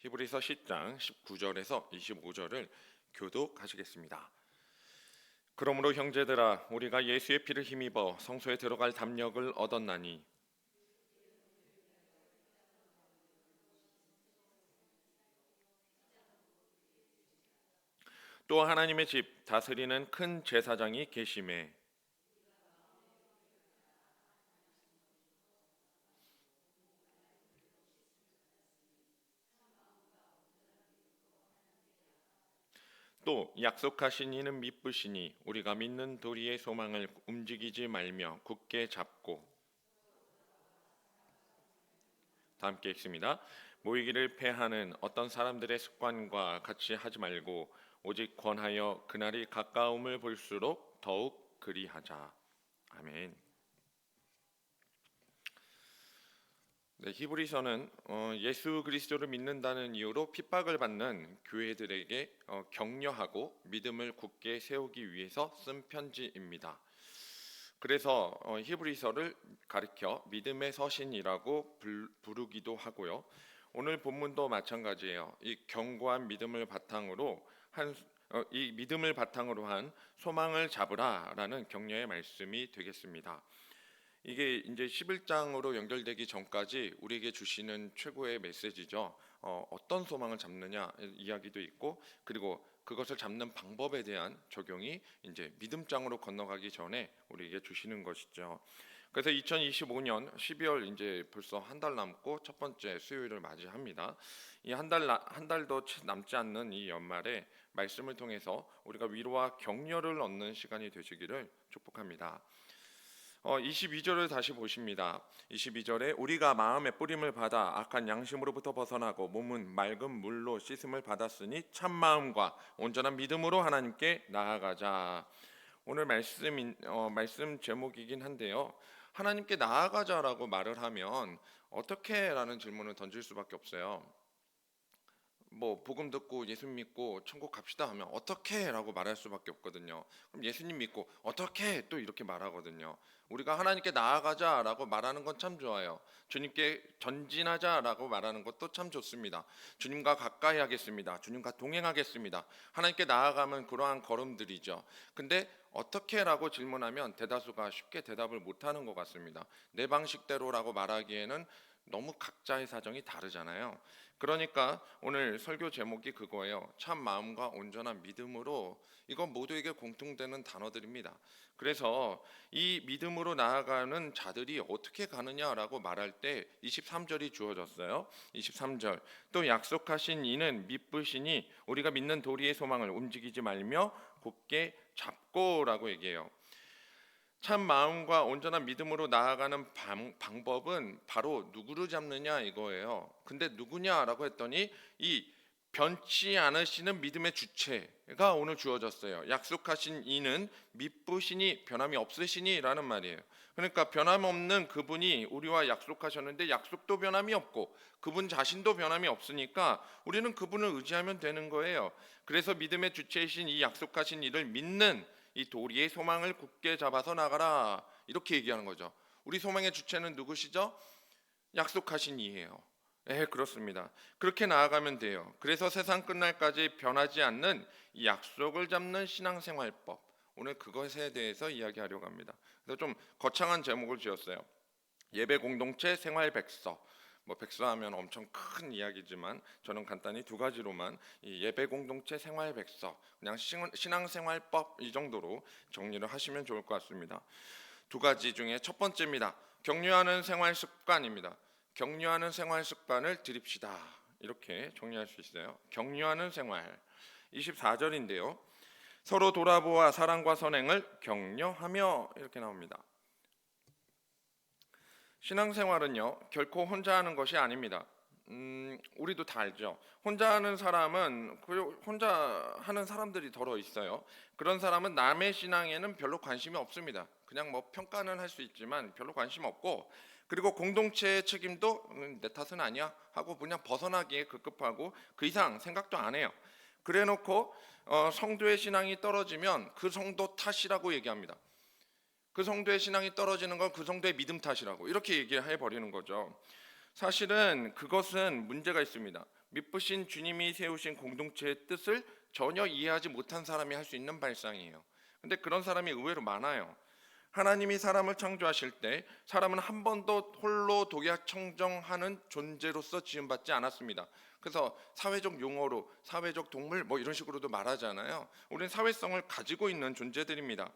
히브리서 10장 19절에서 25절을 교독하시겠습니다. 그러므로 형제들아, 우리가 예수의 피를 힘입어 성소에 들어갈 담력을 얻었나니 또 하나님의 집 다스리는 큰 제사장이 계심에 또 약속하신 이는 미쁘시니 우리가 믿는 도리의 소망을 움직이지 말며 굳게 잡고. 다 함께 읽습니다. 모이기를 패하는 어떤 사람들의 습관과 같이 하지 말고 오직 권하여 그날이 가까움을 볼수록 더욱 그리하자. 아멘. 네, 히브리서는 예수 그리스도를 믿는다는 이유로 핍박을 받는 교회들에게 격려하고 믿음을 굳게 세우기 위해서 쓴 편지입니다. 그래서 히브리서를 가리켜 믿음의 서신이라고 부르기도 하고요. 오늘 본문도 마찬가지예요. 이 견고한 믿음을 바탕으로 이 믿음을 바탕으로 한 소망을 잡으라라는 격려의 말씀이 되겠습니다. 이게 이제 11장으로 연결되기 전까지 우리에게 주시는 최고의 메시지죠. 어떤 소망을 잡느냐 이야기도 있고, 그리고 그것을 잡는 방법에 대한 적용이 이제 믿음장으로 건너가기 전에 우리에게 주시는 것이죠. 그래서 2025년 12월 이제 벌써 한 달 남고 첫 번째 수요일을 맞이합니다. 이 한 달도 남지 않는 이 연말에 말씀을 통해서 우리가 위로와 격려를 얻는 시간이 되시기를 축복합니다. 22절을 다시 보십니다. 22절에 우리가 마음의 뿌림을 받아 악한 양심으로부터 벗어나고 몸은 맑은 물로 씻음을 받았으니 참 마음과 온전한 믿음으로 하나님께 나아가자. 오늘 말씀 제목이긴 한데요. 하나님께 나아가자라고 말을 하면 어떻게? 라는 질문을 던질 수밖에 없어요. 뭐 복음 듣고 예수님 믿고 천국 갑시다 하면 어떻게? 라고 말할 수밖에 없거든요. 그럼 예수님 믿고 어떻게? 또 이렇게 말하거든요. 우리가 하나님께 나아가자라고 말하는 건 참 좋아요. 주님께 전진하자라고 말하는 것도 참 좋습니다. 주님과 가까이 하겠습니다. 주님과 동행하겠습니다. 하나님께 나아가면 그러한 걸음들이죠. 근데 어떻게? 라고 질문하면 대다수가 쉽게 대답을 못하는 것 같습니다. 내 방식대로라고 말하기에는 너무 각자의 사정이 다르잖아요. 그러니까 오늘 설교 제목이 그거예요. 참 마음과 온전한 믿음으로. 이건 모두에게 공통되는 단어들입니다. 그래서 이 믿음으로 나아가는 자들이 어떻게 가느냐라고 말할 때 23절이 주어졌어요. 23절 또 약속하신 이는 미쁘시니 우리가 믿는 도리의 소망을 움직이지 말며 굳게 잡고라고 얘기해요. 참 마음과 온전한 믿음으로 나아가는 방법은 바로 누구를 잡느냐 이거예요. 근데 누구냐라고 했더니 이 변치 않으시는 믿음의 주체가 오늘 주어졌어요. 약속하신 이는 미쁘시니 변함이 없으시니라는 말이에요. 그러니까 변함없는 그분이 우리와 약속하셨는데 약속도 변함이 없고 그분 자신도 변함이 없으니까 우리는 그분을 의지하면 되는 거예요. 그래서 믿음의 주체이신 이 약속하신 이를 믿는 이 도리의 소망을 굳게 잡아서 나가라, 이렇게 얘기하는 거죠. 우리 소망의 주체는 누구시죠? 약속하신 이예요. 그렇습니다. 그렇게 나아가면 돼요. 그래서 세상 끝날까지 변하지 않는 이 약속을 잡는 신앙생활법, 오늘 그것에 대해서 이야기하려고 합니다. 그래서 좀 거창한 제목을 지었어요. 예배 공동체 생활 백서. 뭐 백서하면 엄청 큰 이야기지만 저는 간단히 두 가지로만 이 예배 공동체 생활 백서, 그냥 신앙생활법 이 정도로 정리를 하시면 좋을 것 같습니다. 두 가지 중에 첫 번째입니다. 격려하는 생활 습관입니다. 격려하는 생활 습관을 들입시다. 이렇게 정리할 수 있어요. 격려하는 생활. 24절인데요. 서로 돌아보아 사랑과 선행을 격려하며, 이렇게 나옵니다. 신앙생활은요 결코 혼자 하는 것이 아닙니다. 우리도 다 알죠. 혼자 하는 사람은, 혼자 하는 사람들이 더러 있어요. 그런 사람은 남의 신앙에는 별로 관심이 없습니다. 그냥 뭐 평가는 할 수 있지만 별로 관심 없고, 그리고 공동체의 책임도 내 탓은 아니야 하고 그냥 벗어나기에 급급하고 그 이상 생각도 안 해요. 그래놓고 성도의 신앙이 떨어지면 그 성도 탓이라고 얘기합니다. 그 성도의 신앙이 떨어지는 건 그 성도의 믿음 탓이라고 이렇게 얘기를 해버리는 거죠. 사실은 그것은 문제가 있습니다. 믿으신 주님이 세우신 공동체의 뜻을 전혀 이해하지 못한 사람이 할 수 있는 발상이에요. 근데 그런 사람이 의외로 많아요. 하나님이 사람을 창조하실 때 사람은 한 번도 홀로 독약 청정하는 존재로서 지음받지 않았습니다. 그래서 사회적 용어로 사회적 동물 뭐 이런 식으로도 말하잖아요. 우리는 사회성을 가지고 있는 존재들입니다.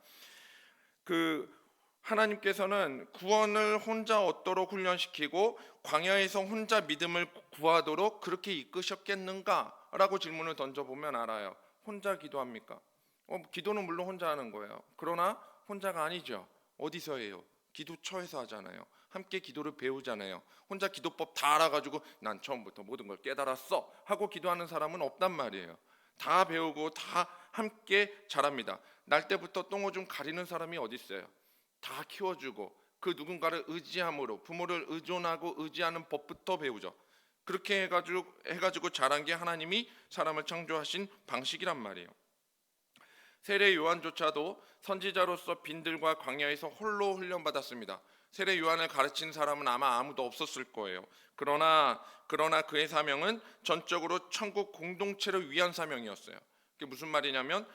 그 하나님께서는 구원을 혼자 얻도록 훈련시키고 광야에서 혼자 믿음을 구하도록 그렇게 이끄셨겠는가라고 질문을 던져보면 알아요. 혼자 기도합니까? 기도는 물론 혼자 하는 거예요. 그러나 혼자가 아니죠. 어디서 해요? 기도처에서 하잖아요. 함께 기도를 배우잖아요. 혼자 기도법 다 알아가지고 난 처음부터 모든 걸 깨달았어 하고 기도하는 사람은 없단 말이에요. 다 배우고 다 함께 자랍니다. 날 때부터 똥오줌 가리는 사람이 어디 있어요? 다 키워주고 그 누군가를 의지함으로 부모를 의존하고 의지하는 법부터 배우죠. 그렇게 해가지고 자란 게 하나님이 사람을 창조하신 방식이란 말이에요. 세례 요한조차도 선지자로서 빈들과 광야에서 홀로 훈련받았습니다. 세례 요한을 가르친 사람은 아마 아무도 없었을 거예요. 그러나 그의 사명은 전적으로 천국 공동체를 위한 사명이었어요. 그게 무슨 말이냐면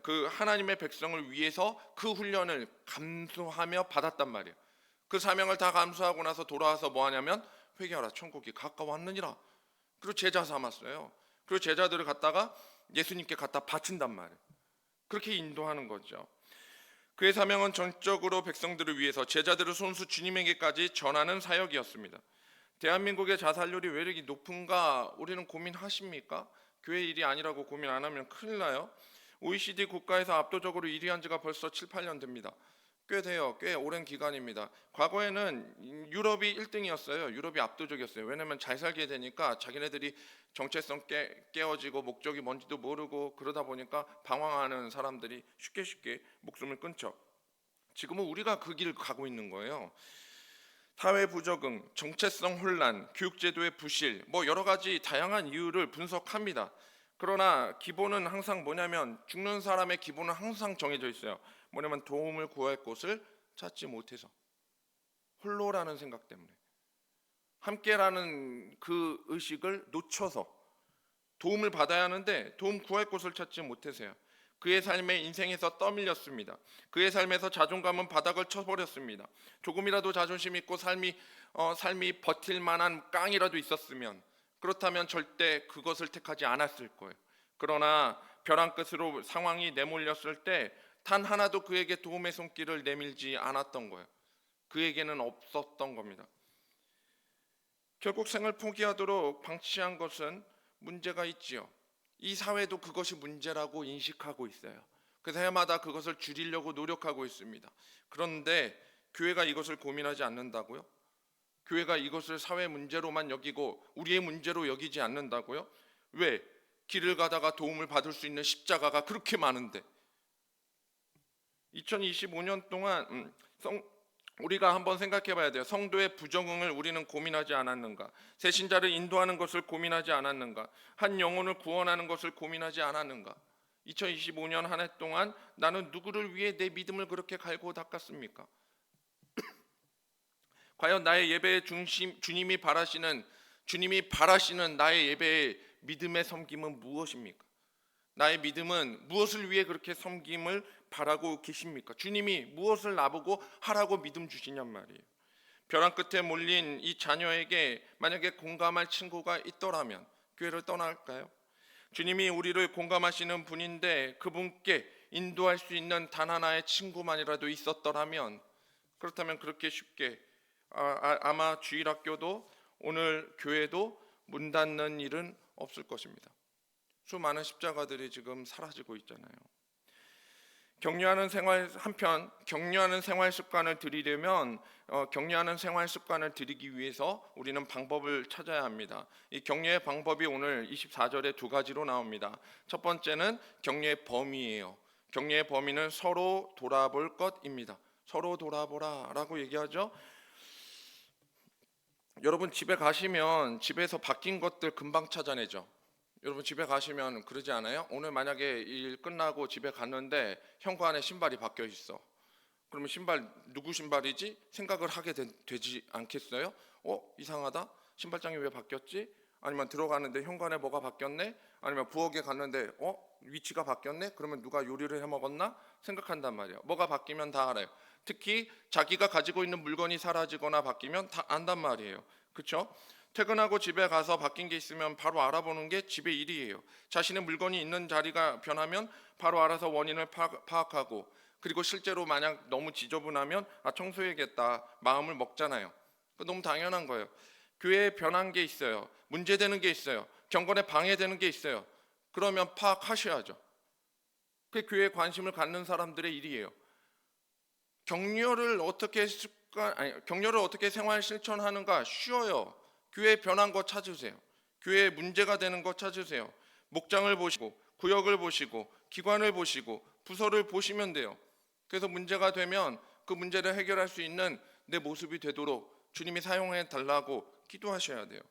그 하나님의 백성을 위해서 그 훈련을 감수하며 받았단 말이에요. 그 사명을 다 감수하고 나서 돌아와서 뭐 하냐면 회개하라 천국이 가까웠느니라. 그리고 제자 삼았어요. 그리고 제자들을 갖다가 예수님께 갖다 바친단 말이에요. 그렇게 인도하는 거죠. 그의 사명은 전적으로 백성들을 위해서 제자들을 손수 주님에게까지 전하는 사역이었습니다. 대한민국의 자살률이 왜 이렇게 높은가 우리는 고민하십니까? 교회 일이 아니라고 고민 안 하면 큰일 나요. OECD 국가에서 압도적으로 1위 한 지가 벌써 7, 8년 됩니다. 꽤 돼요. 꽤 오랜 기간입니다. 과거에는 유럽이 1등이었어요. 유럽이 압도적이었어요. 왜냐하면 잘 살게 되니까 자기네들이 정체성 깨어지고 목적이 뭔지도 모르고 그러다 보니까 방황하는 사람들이 쉽게 목숨을 끊죠. 지금은 우리가 그 길을 가고 있는 거예요. 사회 부적응, 정체성 혼란, 교육제도의 부실, 뭐 여러 가지 다양한 이유를 분석합니다. 그러나 기본은 항상 뭐냐면 죽는 사람의 기본은 항상 정해져 있어요. 뭐냐면 도움을 구할 곳을 찾지 못해서, 홀로라는 생각 때문에, 함께라는 그 의식을 놓쳐서 도움을 받아야 하는데 도움 구할 곳을 찾지 못해서요. 그의 삶의 인생에서 떠밀렸습니다. 그의 삶에서 자존감은 바닥을 쳐버렸습니다. 조금이라도 자존심 있고 삶이 버틸 만한 깡이라도 있었으면, 그렇다면 절대 그것을 택하지 않았을 거예요. 그러나 벼랑 끝으로 상황이 내몰렸을 때 단 하나도 그에게 도움의 손길을 내밀지 않았던 거예요. 그에게는 없었던 겁니다. 결국 생을 포기하도록 방치한 것은 문제가 있지요. 이 사회도 그것이 문제라고 인식하고 있어요. 그래서 해마다 그것을 줄이려고 노력하고 있습니다. 그런데 교회가 이것을 고민하지 않는다고요? 교회가 이것을 사회 문제로만 여기고 우리의 문제로 여기지 않는다고요? 왜? 길을 가다가 도움을 받을 수 있는 십자가가 그렇게 많은데 2025년 동안 우리가 한번 생각해 봐야 돼요. 성도의 부적응을 우리는 고민하지 않았는가? 새신자를 인도하는 것을 고민하지 않았는가? 한 영혼을 구원하는 것을 고민하지 않았는가? 2025년 한 해 동안 나는 누구를 위해 내 믿음을 그렇게 갈고 닦았습니까? 과연 나의 예배의 중심, 주님이 바라시는 나의 예배의 믿음의 섬김은 무엇입니까? 나의 믿음은 무엇을 위해 그렇게 섬김을 바라고 계십니까? 주님이 무엇을 나보고 하라고 믿음 주시냔 말이에요. 벼랑 끝에 몰린 이 자녀에게 만약에 공감할 친구가 있더라면 교회를 떠날까요? 주님이 우리를 공감하시는 분인데 그분께 인도할 수 있는 단 하나의 친구만이라도 있었더라면, 그렇다면 그렇게 쉽게 아마 주일학교도 오늘 교회도 문 닫는 일은 없을 것입니다. 수많은 십자가들이 지금 사라지고 있잖아요. 격려하는 생활 습관을 들이려면 격려하는 생활 습관을 들이기 위해서 우리는 방법을 찾아야 합니다. 이 격려의 방법이 오늘 24절에 두 가지로 나옵니다. 첫 번째는 격려의 범위예요. 격려의 범위는 서로 돌아볼 것입니다. 서로 돌아보라라고 얘기하죠. 여러분 집에 가시면 집에서 바뀐 것들 금방 찾아내죠. 여러분 집에 가시면 그러지 않아요? 오늘 만약에 일 끝나고 집에 갔는데 현관에 신발이 바뀌어 있어. 그러면 신발 누구 신발이지? 생각을 하게 되지 않겠어요? 이상하다. 신발장이 왜 바뀌었지? 아니면 들어가는데 현관에 뭐가 바뀌었네? 아니면 부엌에 갔는데 위치가 바뀌었네? 그러면 누가 요리를 해 먹었나? 생각한단 말이에요. 뭐가 바뀌면 다 알아요. 특히 자기가 가지고 있는 물건이 사라지거나 바뀌면 다 안단 말이에요. 그렇죠? 퇴근하고 집에 가서 바뀐 게 있으면 바로 알아보는 게 집의 일이에요. 자신의 물건이 있는 자리가 변하면 바로 알아서 원인을 파악하고, 그리고 실제로 만약 너무 지저분하면 청소해야겠다 마음을 먹잖아요. 너무 당연한 거예요. 교회에 변한 게 있어요. 문제되는 게 있어요. 경건에 방해되는 게 있어요. 그러면 파악하셔야죠. 그게 교회에 관심을 갖는 사람들의 일이에요. 격려를 어떻게 생활 실천하는가 쉬워요. 교회 변한 거 찾으세요. 교회에 문제가 되는 거 찾으세요. 목장을 보시고 구역을 보시고 기관을 보시고 부서를 보시면 돼요. 그래서 문제가 되면 그 문제를 해결할 수 있는 내 모습이 되도록 주님이 사용해 달라고 기도하셔야 돼요.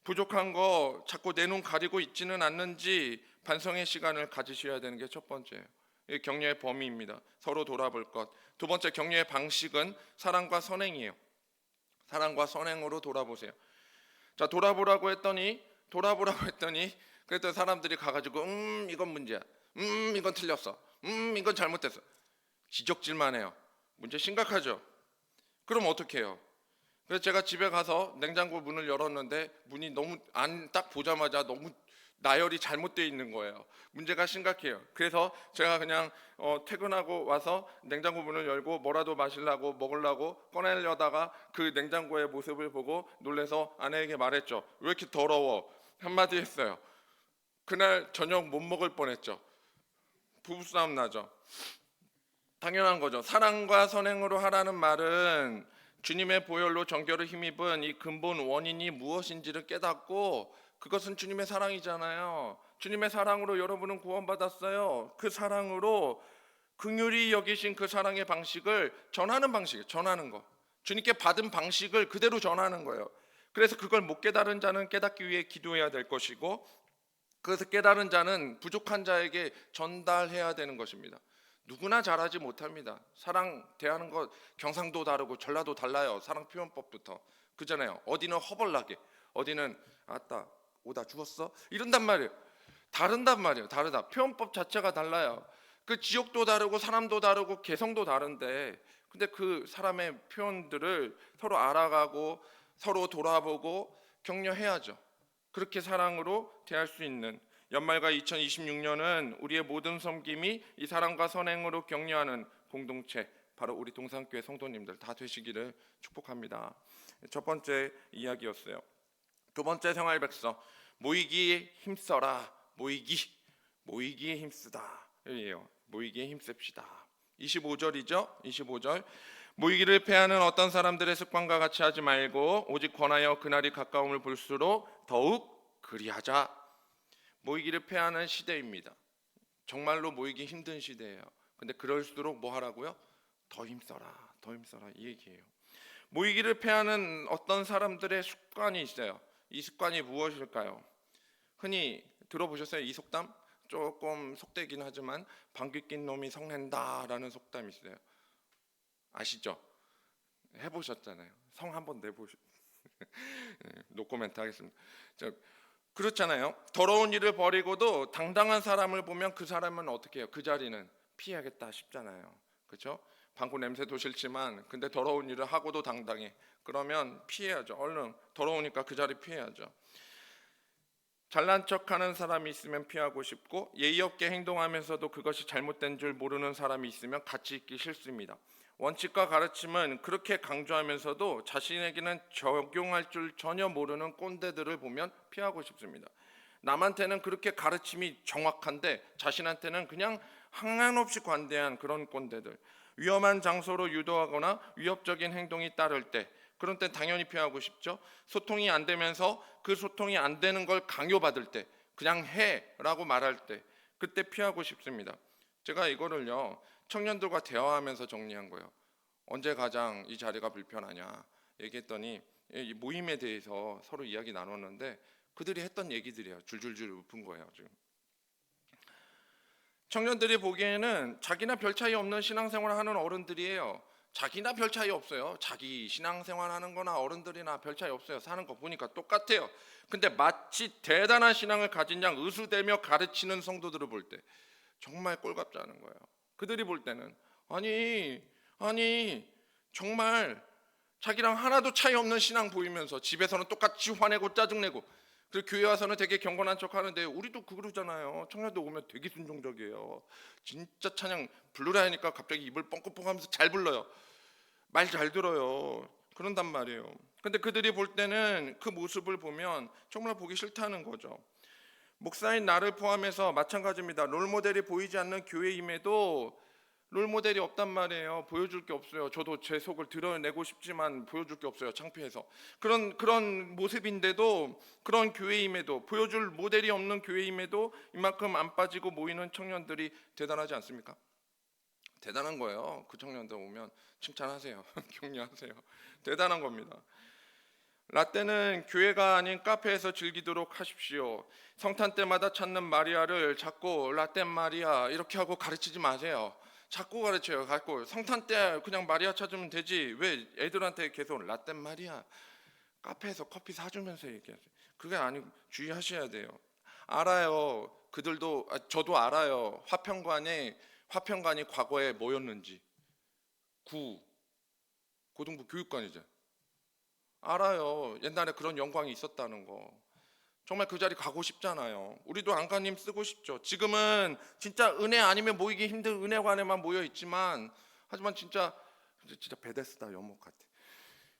부족한 거 자꾸 내 눈 가리고 있지는 않는지 반성의 시간을 가지셔야 되는 게 첫 번째예요. 이게 격려의 범위입니다. 서로 돌아볼 것. 두 번째, 격려의 방식은 사랑과 선행이에요. 사랑과 선행으로 돌아보세요. 자, 돌아보라고 했더니 그랬더니 사람들이 가가지고 이건 문제야. 이건 틀렸어. 이건 잘못됐어. 지적질만 해요. 문제 심각하죠. 그럼 어떻게 해요? 그래서 제가 집에 가서 냉장고 문을 열었는데 문이 너무 딱 보자마자 너무 나열이 잘못되어 있는 거예요. 문제가 심각해요. 그래서 제가 그냥 퇴근하고 와서 냉장고 문을 열고 뭐라도 마시려고 먹으려고 꺼내려다가 그 냉장고의 모습을 보고 놀래서 아내에게 말했죠. 왜 이렇게 더러워? 한마디 했어요. 그날 저녁 못 먹을 뻔했죠. 부부싸움 나죠. 당연한 거죠. 사랑과 선행으로 하라는 말은 주님의 보혈로 정결을 힘입은 이 근본 원인이 무엇인지를 깨닫고, 그것은 주님의 사랑이잖아요. 주님의 사랑으로 여러분은 구원받았어요. 그 사랑으로 긍휼히 여기신 그 사랑의 방식을 전하는 방식이에요. 전하는 거. 주님께 받은 방식을 그대로 전하는 거예요. 그래서 그걸 못 깨달은 자는 깨닫기 위해 기도해야 될 것이고, 그래서 깨달은 자는 부족한 자에게 전달해야 되는 것입니다. 누구나 잘하지 못합니다. 사랑 대하는 것 경상도 다르고 전라도 달라요. 사랑 표현법부터. 그잖아요. 어디는 허벌나게, 어디는 아따 오다 죽었어? 이런단 말이에요. 다른단 말이에요. 다르다. 표현법 자체가 달라요. 그 지역도 다르고 사람도 다르고 개성도 다른데, 근데 그 사람의 표현들을 서로 알아가고 서로 돌아보고 격려해야죠. 그렇게 사랑으로 대할 수 있는 연말과 2026년은 우리의 모든 섬김이 이 사랑과 선행으로 격려하는 공동체, 바로 우리 동산교회 성도님들 다 되시기를 축복합니다. 첫 번째 이야기였어요. 두 번째 생활 백서, 모이기에 힘써라. 모이기에 힘쓰다. 이에요. 모이기에 힘씁시다. 25절이죠. 25절. 모이기를 패하는 어떤 사람들의 습관과 같이 하지 말고 오직 권하여 그날이 가까움을 볼수록 더욱 그리하자. 모이기를 패하는 시대입니다. 정말로 모이기 힘든 시대예요. 근데 그럴수록 뭐 하라고요? 더 힘써라. 더 힘써라. 이 얘기예요. 모이기를 패하는 어떤 사람들의 습관이 있어요. 이 습관이 무엇일까요? 흔히 들어보셨어요? 이 속담? 조금 속되긴 하지만 방귀 낀 놈이 성낸다라는 속담이 있어요. 아시죠? 해보셨잖아요. 성 한번 내보시. 노코멘트 하겠습니다. 그렇잖아요. 더러운 일을 벌이고도 당당한 사람을 보면 그 사람은 어떻게 해요? 그 자리는 피해야겠다 싶잖아요. 그렇죠? 방구 냄새도 싫지만 근데 더러운 일을 하고도 당당해. 그러면 피해야죠. 얼른 더러우니까 그 자리 피해야죠. 잘난 척하는 사람이 있으면 피하고 싶고, 예의 없게 행동하면서도 그것이 잘못된 줄 모르는 사람이 있으면 같이 있기 싫습니다. 원칙과 가르침은 그렇게 강조하면서도 자신에게는 적용할 줄 전혀 모르는 꼰대들을 보면 피하고 싶습니다. 남한테는 그렇게 가르침이 정확한데 자신한테는 그냥 항안없이 관대한 그런 꼰대들, 위험한 장소로 유도하거나 위협적인 행동이 따를 때, 그런 때 당연히 피하고 싶죠. 소통이 안 되면서 그 소통이 안 되는 걸 강요받을 때, 그냥 해라고 말할 때, 그때 피하고 싶습니다. 제가 이거를요 청년들과 대화하면서 정리한 거예요. 언제 가장 이 자리가 불편하냐 얘기했더니 이 모임에 대해서 서로 이야기 나눴는데 그들이 했던 얘기들이에요. 줄줄줄 읊은 거예요. 지금 청년들이 보기에는 자기나 별 차이 없는 신앙생활을 하는 어른들이에요. 자기나 별 차이 없어요. 자기 신앙생활 하는 거나 어른들이나 별 차이 없어요. 사는 거 보니까 똑같아요. 근데 마치 대단한 신앙을 가진 양 의수대며 가르치는 성도들을 볼 때 정말 꼴값지 않은 거예요. 그들이 볼 때는 아니 정말 자기랑 하나도 차이 없는 신앙 보이면서 집에서는 똑같이 화내고 짜증내고, 그리고 교회 와서는 되게 경건한 척 하는데, 우리도 그러잖아요. 청년들 오면 되게 순종적이에요. 진짜 찬양 부르라 하니까 갑자기 입을 뻥긋뻥 하면서 잘 불러요. 말 잘 들어요. 그런단 말이에요. 근데 그들이 볼 때는 그 모습을 보면 정말 보기 싫다는 거죠. 목사인 나를 포함해서 마찬가지입니다. 롤모델이 보이지 않는 교회임에도 롤모델이 없단 말이에요. 보여줄 게 없어요. 저도 제 속을 드러내고 싶지만 보여줄 게 없어요. 창피해서. 그런 모습인데도, 그런 교회임에도, 보여줄 모델이 없는 교회임에도 이만큼 안 빠지고 모이는 청년들이 대단하지 않습니까? 대단한 거예요. 그 청년들 오면 칭찬하세요. 격려하세요. 대단한 겁니다. 라떼는 교회가 아닌 카페에서 즐기도록 하십시오. 성탄 때마다 찾는 마리아를 자꾸 라떼 마리아 이렇게 하고 가르치지 마세요. 자꾸 가르쳐요. 자꾸 성탄 때 그냥 마리아 찾으면 되지. 왜 애들한테 계속 라떼 마리아 카페에서 커피 사주면서 얘기하세요. 그게 아니고 주의하셔야 돼요. 알아요. 그들도 저도 알아요. 화평관이 과거에 뭐였는지. 고등부 교육관이죠. 알아요. 옛날에 그런 영광이 있었다는 거. 정말 그 자리 가고 싶잖아요. 우리도 안가님 쓰고 싶죠. 지금은 진짜 은혜 아니면 모이기 힘든 은혜관에만 모여 있지만, 하지만 진짜 베데스다 연못 같아.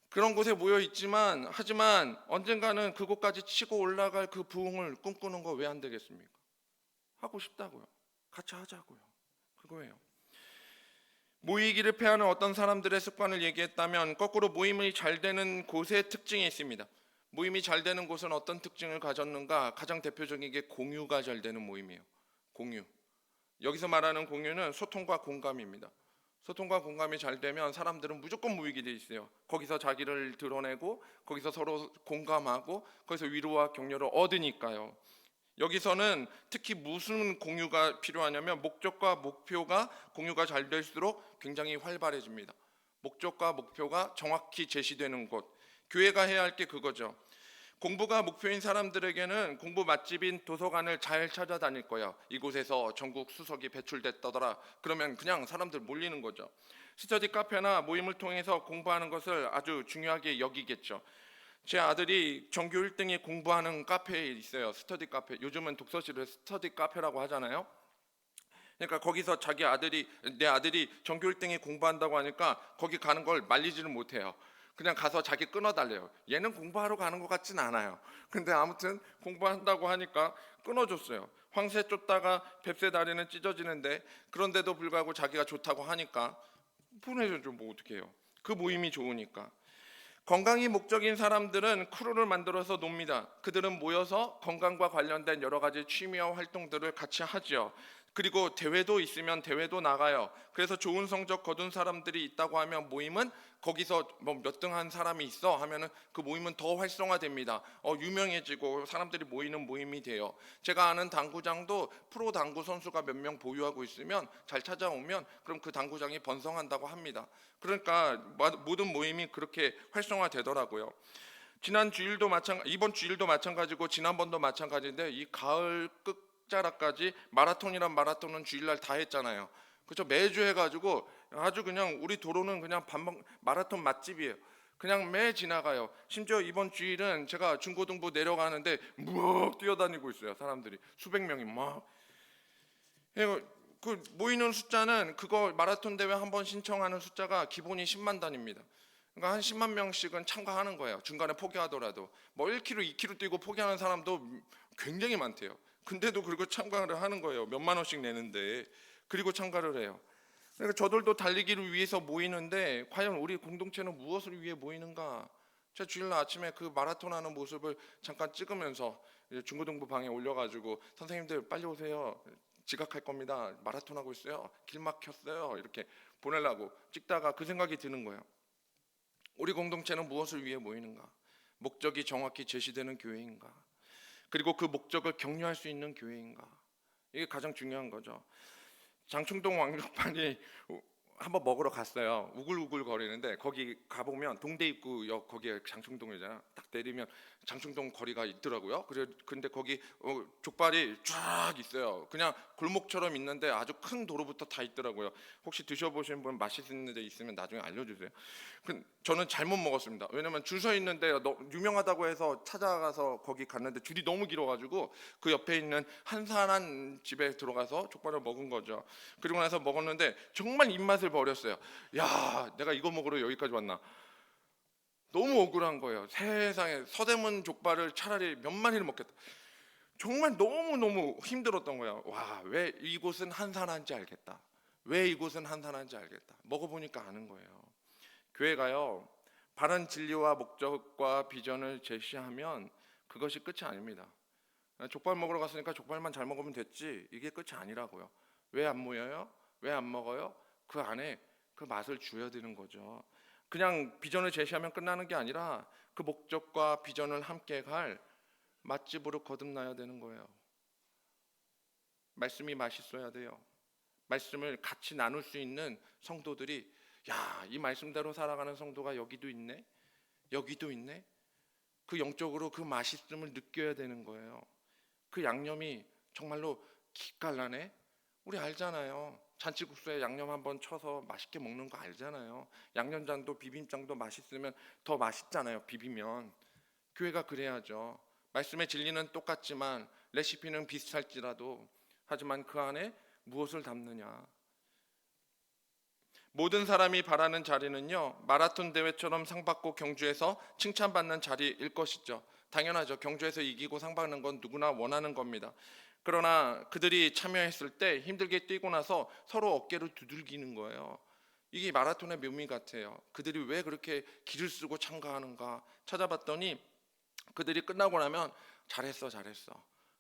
그런 곳에 모여 있지만, 하지만 언젠가는 그곳까지 치고 올라갈 그 부흥을 꿈꾸는 거 왜 안 되겠습니까? 하고 싶다고요. 같이 하자고요. 그거예요. 모이기를 패하는 어떤 사람들의 습관을 얘기했다면, 거꾸로 모임이 잘 되는 곳의 특징이 있습니다. 모임이 잘 되는 곳은 어떤 특징을 가졌는가? 가장 대표적인 게 공유가 잘 되는 모임이에요. 공유. 여기서 말하는 공유는 소통과 공감입니다. 소통과 공감이 잘 되면 사람들은 무조건 모이게 돼 있어요. 거기서 자기를 드러내고, 거기서 서로 공감하고, 거기서 위로와 격려를 얻으니까요. 여기서는 특히 무슨 공유가 필요하냐면, 목적과 목표가 공유가 잘 될수록 굉장히 활발해집니다. 목적과 목표가 정확히 제시되는 곳. 교회가 해야 할 게 그거죠. 공부가 목표인 사람들에게는 공부 맛집인 도서관을 잘 찾아다닐 거야. 이곳에서 전국 수석이 배출됐다더라. 그러면 그냥 사람들 몰리는 거죠. 스터디 카페나 모임을 통해서 공부하는 것을 아주 중요하게 여기겠죠. 제 아들이 전교 1등이 공부하는 카페에 있어요. 스터디 카페. 요즘은 독서실을 스터디 카페라고 하잖아요. 그러니까 거기서 내 아들이 전교 1등이 공부한다고 하니까 거기 가는 걸 말리지를 못해요. 그냥 가서 자기 끊어달래요. 얘는 공부하러 가는 것 같진 않아요. 근데 아무튼 공부한다고 하니까 끊어줬어요. 황새 쫓다가 뱁새 다리는 찢어지는데, 그런데도 불구하고 자기가 좋다고 하니까 보내줘죠. 뭐 어떻게 해요. 그 모임이 좋으니까. 건강이 목적인 사람들은 크루를 만들어서 놉니다. 그들은 모여서 건강과 관련된 여러 가지 취미와 활동들을 같이 하죠. 그리고 대회도 있으면 대회도 나가요. 그래서 좋은 성적 거둔 사람들이 있다고 하면 모임은 거기서 뭐 몇 등 한 사람이 있어 하면은 그 모임은 더 활성화됩니다. 유명해지고 사람들이 모이는 모임이 돼요. 제가 아는 당구장도 프로 당구 선수가 몇 명 보유하고 있으면 잘 찾아오면 그럼 그 당구장이 번성한다고 합니다. 그러니까 모든 모임이 그렇게 활성화되더라고요. 이번 주일도 마찬가지고 지난번도 마찬가지인데, 이 가을 끝자락까지 마라톤이란 마라톤은 주일날 다 했잖아요. 그렇죠? 매주 해가지고 아주 그냥 우리 도로는 그냥 마라톤 맛집이에요. 그냥 매 지나가요. 심지어 이번 주일은 제가 중고등부 내려가는데 막 뛰어다니고 있어요. 사람들이 수백 명이 막. 그 모이는 숫자는, 그거 마라톤 대회 한 번 신청하는 숫자가 기본이 10만 단입니다. 그러니까 한 10만 명씩은 참가하는 거예요. 중간에 포기하더라도. 뭐 1km, 2km 뛰고 포기하는 사람도 굉장히 많대요. 근데도 그리고 참가를 하는 거예요. 몇만 원씩 내는데. 그리고 참가를 해요. 그러니까 저들도 달리기를 위해서 모이는데, 과연 우리 공동체는 무엇을 위해 모이는가? 제가 주일날 아침에 그 마라톤 하는 모습을 잠깐 찍으면서 중고등부 방에 올려가지고, 선생님들 빨리 오세요. 지각할 겁니다. 마라톤 하고 있어요. 길 막혔어요. 이렇게 보내려고 찍다가 그 생각이 드는 거예요. 우리 공동체는 무엇을 위해 모이는가? 목적이 정확히 제시되는 교회인가? 그리고 그 목적을 격려할 수 있는 교회인가? 이게 가장 중요한 거죠. 장충동 왕족판이 한번 먹으러 갔어요. 우글우글 거리는데 거기 가보면 동대 입구역 거기에 장충동이잖아. 딱 내리면 장충동 거리가 있더라고요. 근데 거기 족발이 쫙 있어요. 그냥 골목처럼 있는데 아주 큰 도로부터 다 있더라고요. 혹시 드셔보신 분 맛있는 데 있으면 나중에 알려주세요. 저는 잘못 먹었습니다. 왜냐면 줄 서 있는데 유명하다고 해서 찾아가서 거기 갔는데 줄이 너무 길어가지고 그 옆에 있는 한산한 집에 들어가서 족발을 먹은 거죠. 그리고 나서 먹었는데 정말 입맛을 버렸어요. 야, 내가 이거 먹으러 여기까지 왔나? 너무 억울한 거예요. 세상에 서대문 족발을 차라리 몇 마리를 먹겠다. 정말 너무너무 힘들었던 거예요. 와, 왜 이곳은 한산한지 알겠다. 왜 이곳은 한산한지 알겠다. 먹어보니까 아는 거예요. 교회가요, 바른 진리와 목적과 비전을 제시하면 그것이 끝이 아닙니다. 족발 먹으러 갔으니까 족발만 잘 먹으면 됐지, 이게 끝이 아니라고요. 왜 안 모여요? 왜 안 먹어요? 그 안에 그 맛을 줘야 되는 거죠. 그냥 비전을 제시하면 끝나는 게 아니라 그 목적과 비전을 함께 갈 맛집으로 거듭나야 되는 거예요. 말씀이 맛있어야 돼요. 말씀을 같이 나눌 수 있는 성도들이, 야, 이 말씀대로 살아가는 성도가 여기도 있네, 여기도 있네. 그 영적으로 그 맛있음을 느껴야 되는 거예요. 그 양념이 정말로 기깔나네. 우리 알잖아요. 잔치국수에 양념 한번 쳐서 맛있게 먹는 거 알잖아요. 양념장도 비빔장도 맛있으면 더 맛있잖아요. 비비면. 교회가 그래야죠. 말씀의 진리는 똑같지만 레시피는 비슷할지라도, 하지만 그 안에 무엇을 담느냐. 모든 사람이 바라는 자리는요, 마라톤 대회처럼 상 받고 경주에서 칭찬받는 자리일 것이죠. 당연하죠. 경주에서 이기고 상 받는 건 누구나 원하는 겁니다. 그러나 그들이 참여했을 때 힘들게 뛰고 나서 서로 어깨를 두들기는 거예요. 이게 마라톤의 묘미 같아요. 그들이 왜 그렇게 기를 쓰고 참가하는가 찾아봤더니, 그들이 끝나고 나면 잘했어, 잘했어.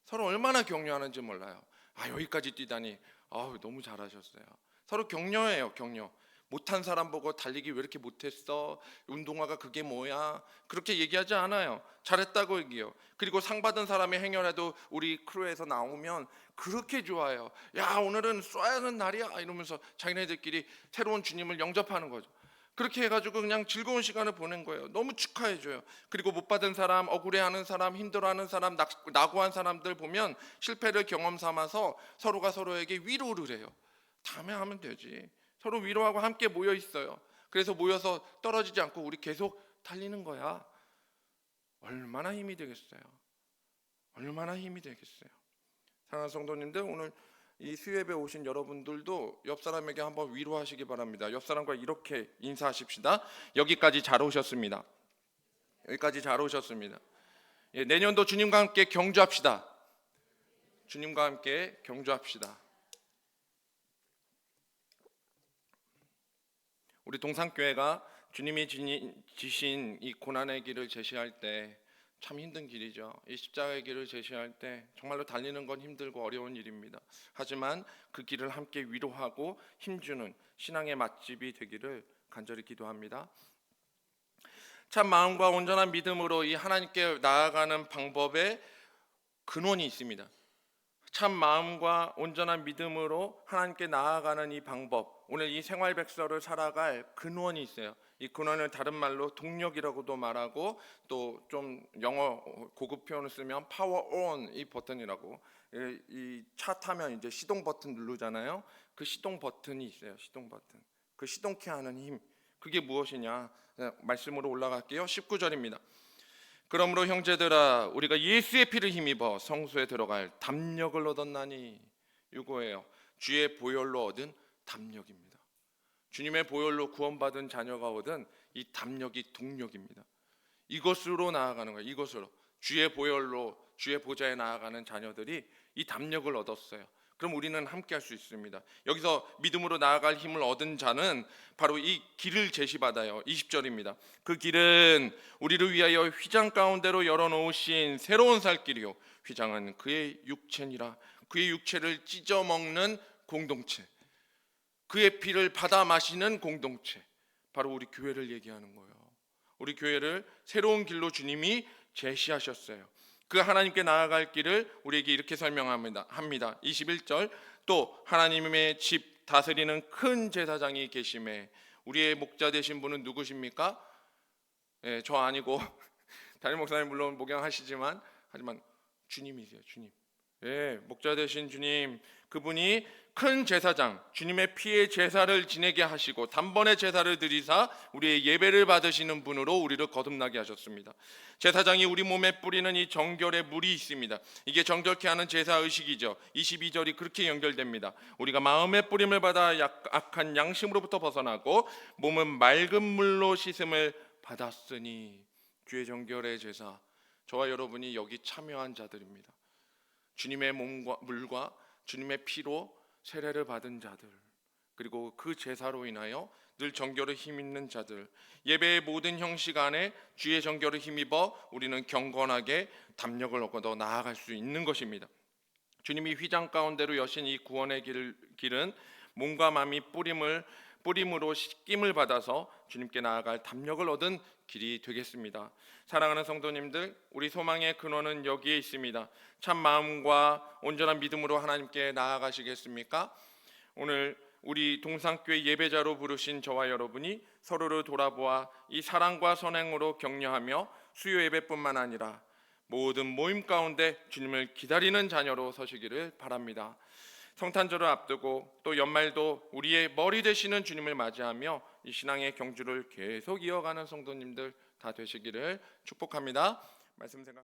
서로 얼마나 격려하는지 몰라요. 아, 여기까지 뛰다니, 아우, 너무 잘하셨어요. 서로 격려해요, 격려. 못한 사람 보고 달리기 왜 이렇게 못했어? 운동화가 그게 뭐야? 그렇게 얘기하지 않아요. 잘했다고 얘기해요. 그리고 상 받은 사람의 행여라도 우리 크루에서 나오면 그렇게 좋아요. 야, 오늘은 쏴야 하는 날이야, 이러면서 자기네들끼리 새로운 주님을 영접하는 거죠. 그렇게 해가지고 그냥 즐거운 시간을 보낸 거예요. 너무 축하해줘요. 그리고 못 받은 사람, 억울해하는 사람, 힘들어하는 사람, 낙오한 사람들 보면 실패를 경험 삼아서 서로가 서로에게 위로를 해요. 다음에 하면 되지. 서로 위로하고 함께 모여 있어요. 그래서 모여서 떨어지지 않고 우리 계속 달리는 거야. 얼마나 힘이 되겠어요. 얼마나 힘이 되겠어요. 사랑하는 성도님들, 오늘 이 수요예배 오신 여러분들도 옆 사람에게 한번 위로하시기 바랍니다. 옆 사람과 이렇게 인사하십시다. 여기까지 잘 오셨습니다. 여기까지 잘 오셨습니다. 예, 내년도 주님과 함께 경주합시다. 주님과 함께 경주합시다. 우리 동산교회가 주님이 지신 이 고난의 길을 제시할 때 참 힘든 길이죠. 이 십자가의 길을 제시할 때 정말로 달리는 건 힘들고 어려운 일입니다. 하지만 그 길을 함께 위로하고 힘주는 신앙의 맛집이 되기를 간절히 기도합니다. 참 마음과 온전한 믿음으로 이 하나님께 나아가는 방법에 근원이 있습니다. 참 마음과 온전한 믿음으로 하나님께 나아가는 이 방법, 오늘 이 생활백서를 살아갈 근원이 있어요. 이 근원을 다른 말로 동력이라고도 말하고, 또 좀 영어 고급 표현을 쓰면 파워 온 이 버튼이라고. 이 차 타면 이제 시동 버튼 누르잖아요. 그 시동 버튼이 있어요. 시동 버튼. 그 시동케 하는 힘, 그게 무엇이냐? 말씀으로 올라갈게요. 19절입니다. 그러므로 형제들아, 우리가 예수의 피를 힘입어 성소에 들어갈 담력을 얻었나니. 이거예요. 주의 보혈로 얻은 담력입니다. 주님의 보혈로 구원받은 자녀가 얻은 이 담력이 동력입니다. 이것으로 나아가는 거예요. 이것으로 주의 보혈로 주의 보좌에 나아가는 자녀들이 이 담력을 얻었어요. 그럼 우리는 함께 할 수 있습니다. 여기서 믿음으로 나아갈 힘을 얻은 자는 바로 이 길을 제시받아요. 20절입니다. 그 길은 우리를 위하여 휘장 가운데로 열어놓으신 새로운 살 길이요, 휘장은 그의 육체니라. 그의 육체를 찢어 먹는 공동체, 그의 피를 받아 마시는 공동체, 바로 우리 교회를 얘기하는 거예요. 우리 교회를 새로운 길로 주님이 제시하셨어요. 그 하나님께 나아갈 길을 우리에게 이렇게 설명합니다. 21절, 또 하나님의 집 다스리는 큰 제사장이 계심에 우리의 목자 되신 분은 누구십니까? 예, 저 아니고 담임 목사님 물론 목양하시지만 하지만 주님이세요. 주님. 예, 목자 되신 주님, 그분이 큰 제사장, 주님의 피의 제사를 지내게 하시고 단번에 제사를 드리사 우리의 예배를 받으시는 분으로 우리를 거듭나게 하셨습니다. 제사장이 우리 몸에 뿌리는 이 정결의 물이 있습니다. 이게 정결케 하는 제사 의식이죠. 22절이 그렇게 연결됩니다. 우리가 마음의 뿌림을 받아 악한 양심으로부터 벗어나고 몸은 맑은 물로 씻음을 받았으니, 주의 정결의 제사, 저와 여러분이 여기 참여한 자들입니다. 주님의 몸과 물과 주님의 피로 세례를 받은 자들, 그리고 그 제사로 인하여 늘 정결을 힘입는 자들, 예배의 모든 형식 안에 주의 정결을 힘입어 우리는 경건하게 담력을 얻어 나아갈 수 있는 것입니다. 주님이 휘장 가운데로 여신 이 구원의 길은 몸과 마음이 뿌림으로 씻김을 받아서 주님께 나아갈 담력을 얻은 길이 되겠습니다. 사랑하는 성도님들, 우리 소망의 근원은 여기에 있습니다. 참 마음과 온전한 믿음으로 하나님께 나아가시겠습니까? 오늘 우리 동산교회 예배자로 부르신 저와 여러분이 서로를 돌아보아 이 사랑과 선행으로 격려하며 수요 예배뿐만 아니라 모든 모임 가운데 주님을 기다리는 자녀로 서시기를 바랍니다. 성탄절을 앞두고 또 연말도 우리의 머리 되시는 주님을 맞이하며 이 신앙의 경주를 계속 이어가는 성도님들 다 되시기를 축복합니다. 말씀 생각